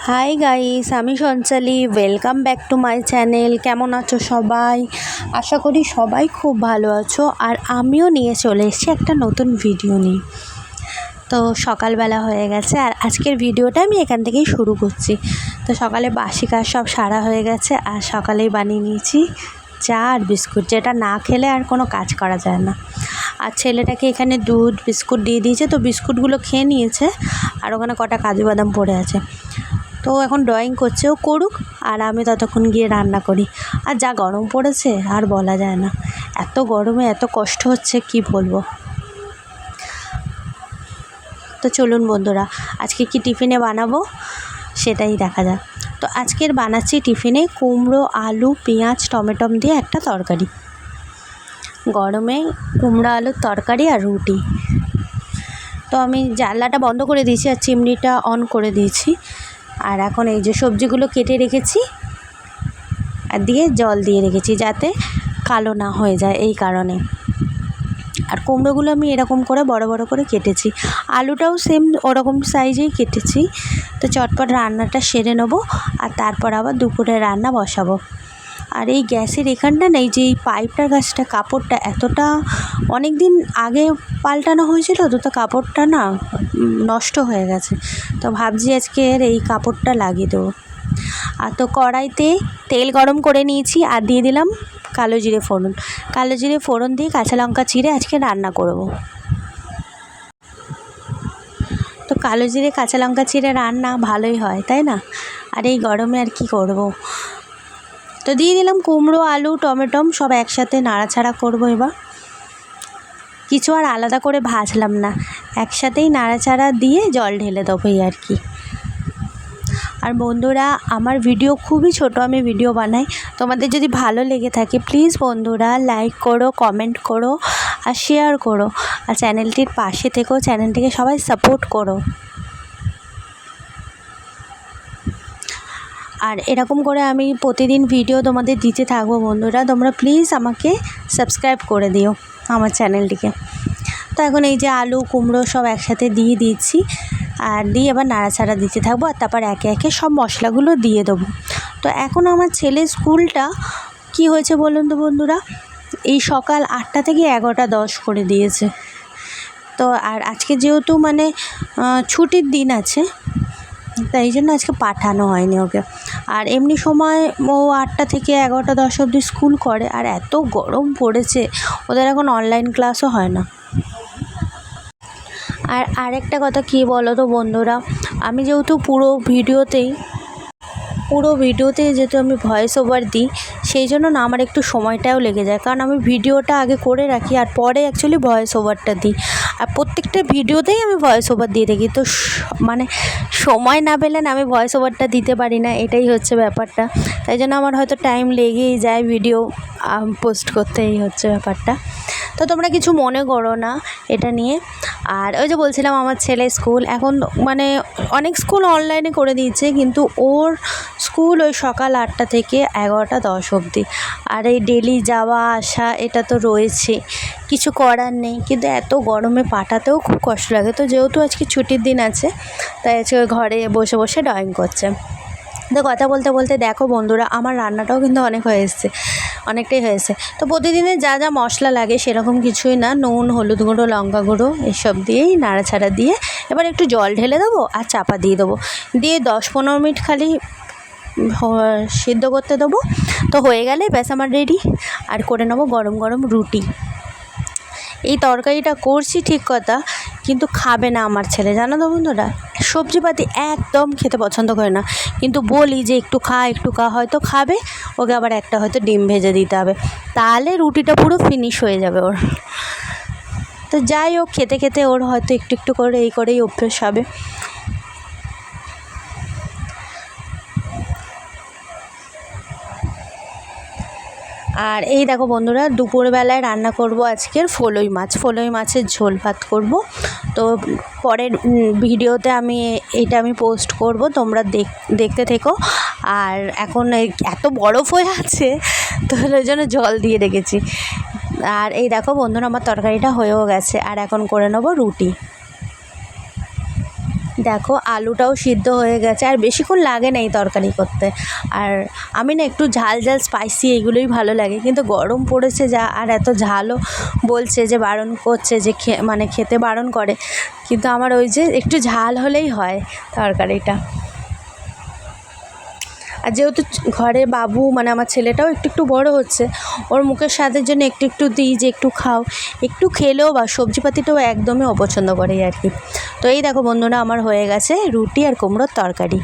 High guys, আমি Sanchali. Welcome back to my channel. কেমন আছো সবাই? আশা করি সবাই খুব ভালো আছো। আর আমিও নিয়ে চলে এসেছি একটা নতুন ভিডিও নিয়ে। তো সকালবেলা হয়ে গেছে আর আজকের ভিডিওটা আমি এখান থেকেই শুরু করছি। তো সকালে বাসি কাজ সব সারা হয়ে গেছে আর সকালেই বানিয়ে নিয়েছি চা আর বিস্কুট, যেটা না খেলে আর কোনো কাজ করা যায় না। আর ছেলেটাকে এখানে দুধ বিস্কুট দিয়ে দিয়েছে, তো বিস্কুটগুলো খেয়ে নিয়েছে আর ওখানে কটা কাজু বাদাম পড়ে আছে। তো এখন ড্রয়িং করছে, ও করুক আর আমি ততক্ষণ গিয়ে রান্না করি। আর যা গরম পড়েছে আর বলা যায় না, এত গরমে এত কষ্ট হচ্ছে কি বলবো। তো চলুন বন্ধুরা, আজকে কি টিফিনে বানাবো সেটাই দেখা যাক। তো আজকের বানাচ্ছি টিফিনে কুমড়ো, আলু, পেঁয়াজ, টমেটো দিয়ে একটা তরকারি। গরমে কুমড়ো আলুর তরকারি আর রুটি। তো আমি জানলাটা বন্ধ করে দিয়েছি আর চিমনিটা অন করে দিয়েছি। আর এখন এই যে সবজিগুলো কেটে রেখেছি আর দিয়ে জল দিয়ে রেখেছি যাতে কালো না হয়ে যায়, এই কারণে। আর কুমড়োগুলো আমি এরকম করে বড় বড় করে কেটেছি, আলুটাও সেম ওরকম সাইজেই কেটেছি। তো চটপট রান্নাটা সেরে নেবো আর তারপর আবার দুপুরে রান্না বসাবো। আর এই গ্যাসের এখানটা নেই যে এই পাইপটার কাছটা কাপড়টা এতটা অনেক দিন আগে পাল্টানো হয়েছিল, তো কাপড়টা না নষ্ট হয়ে গেছে। তো ভাবছি আজকের এই কাপড়টা লাগিয়ে দেবো। আর তো কড়াইতে তেল গরম করে নিয়েছি আর দিয়ে দিলাম কালো জিরে ফোড়ন। কালো জিরে ফোড়ন দিয়ে কাঁচা লঙ্কা চিড়ে আজকে রান্না করব। তো কালো জিরে কাঁচা লঙ্কা চিড়ে রান্না ভালোই হয়, তাই না? আর এই গরমে আর কি করব। তো দিয়ে দিলাম কুমড়ো, আলু, টমেটো সব একসাথে নাড়াচাড়া করব। এবার কিছু আর আলাদা করে ভাজলাম না, একসাথেই নাড়াচাড়া দিয়ে জল ঢেলে দেবো এই আর কি। আর বন্ধুরা, আমার ভিডিও খুবই ছোট, আমি ভিডিও বানাই। তোমাদের যদি ভালো লেগে থাকে প্লিজ বন্ধুরা লাইক করো, কমেন্ট করো আর শেয়ার করো। আর চ্যানেলটির পাশে থেকেও চ্যানেলটিকে সবাই সাপোর্ট করো। আর এরকম করে আমি প্রতিদিন ভিডিও তোমাদের দিতে থাকবো বন্ধুরা। তোমরা প্লিজ আমাকে সাবস্ক্রাইব করে দিও আমার চ্যানেলটিকে। তো এখন এই যে আলু কুমড়ো সব একসাথে দিয়ে দিচ্ছি আর দিয়ে এবার নাড়াচাড়া দিতে থাকবো আর তারপর একে একে সব মশলাগুলো দিয়ে দেবো। তো এখন আমার ছেলের স্কুলটা কি হয়েছে বলুন তো বন্ধুরা, এই সকাল 8টা থেকে 11:10 করে দিয়েছে। তো আর আজকে যেহেতু মানে ছুটির দিন আছে, তাই জন্য আজকে পাঠানো হয়নি ওকে। আর এমনি সময় ও 8টা থেকে 11:10 অবধি স্কুল করে। আর এত গরম পড়েছে, ওদের এখন অনলাইন ক্লাসও হয় না। আর আরেকটা কথা কী বলো তো বন্ধুরা, আমি যেহেতু পুরো ভিডিওতে যেহেতু আমি ভয়েস ওভার দিই, সেই জন্য না আমার একটু সময়টাও লেগে যায়। কারণ আমি ভিডিওটা আগে করে রাখি আর পরে অ্যাকচুয়ালি ভয়েস ওভারটা দিই। আর প্রত্যেকটা ভিডিওতেই আমি ভয়েস ওভার দিয়ে থাকি। তো মানে সময় না পেলে না আমি ভয়েস ওভারটা দিতে পারি না, এটাই হচ্ছে ব্যাপারটা। তাই জন্য আমার হয়তো টাইম লেগেই যায় ভিডিও পোস্ট করতে, এই হচ্ছে ব্যাপারটা। তো তোমরা কিছু মনে করো না এটা নিয়ে। আর ওই যে বলছিলাম আমার ছেলে স্কুল এখন মানে অনেক স্কুল অনলাইনে করে দিয়েছে, কিন্তু ওর স্কুল ওই সকাল 8টা থেকে 11:10 অবধি। আর এই ডেলি যাওয়া আসা এটা তো রয়েছে, কিছু করার নেই। কিন্তু এত গরমে পাঠাতেও খুব কষ্ট লাগে। তো যেহেতু আজকে ছুটির দিন আছে, তাই আজকে ঘরে বসে বসে ড্রয়িং করছে। তো কথা বলতে বলতে দেখো বন্ধুরা, আমার রান্নাটাও কিন্তু অনেকটাই হয়েছে। তো প্রতিদিনের যা যা মশলা লাগে সেরকম কিছুই না, নুন, হলুদ গুঁড়ো, লঙ্কা গুঁড়ো এসব দিয়েই নাড়াচাড়া দিয়ে এবার একটু জল ঢেলে দেবো আর চাপা দিয়ে দেবো। দিয়ে 10-15 মিনিট খালি সিদ্ধ করতে দেবো। তো হয়ে গেলে ব্যাস আমার রেডি। আর করে নেবো গরম গরম রুটি। এই তরকারিটা করছি ঠিক কথা, কিন্তু খাবে না আমার ছেলে, জানো তো বন্ধুরা। সবজিপাতি একদম খেতে পছন্দ করে না, কিন্তু বলি যে একটু খা হয়তো খাবে। ওকে আবার একটা হয়তো ডিম ভেজে দিতে হবে, তাহলে রুটিটা পুরো ফিনিশ হয়ে যাবে ওর। তো যাই হোক, খেতে খেতে ওর হয়তো একটু একটু করে এই করেই অভ্যেস হবে। আর এই দেখো বন্ধুরা, দুপুরবেলায় রান্না করব আজকের ফলই মাছের ঝোল ভাত করব। তো পরের ভিডিওতে আমি পোস্ট করব, তোমরা দেখতে থেকো। আর এখন এত বরফ হয়ে আছে, তো ওই জন্য জল দিয়ে রেখেছি। আর এই দেখো বন্ধুরা, আমার তরকারিটা হয়েও গেছে। আর এখন করে নেব রুটি। দেখো আলুটাও সিদ্ধ হয়ে গেছে, আর বেশিক্ষণ লাগে না এই তরকারি করতে। আর আমি না একটু ঝাল ঝাল স্পাইসি এগুলোই ভালো লাগে, কিন্তু গরম পড়েছে যা, আর এত ঝালও বলছে যে বারণ করছে, যে মানে খেতে বারণ করে, কিন্তু আমার ওই যে একটু ঝাল হলেই হয় তরকারিটা। আর যেহেতু ঘরে বাবু মানে আমার ছেলেটাও একটু একটু বড় হচ্ছে, ওর মুখের স্বাদের জন্য একটু একটু দিই যে একটু খাও, একটু খেলেও বা সবজিপাতিটাও একদমই অপছন্দ করে আর কি। তো এই দেখো বন্ধুরা, আমার হয়ে গেছে রুটি আর কুমড়োর তরকারি।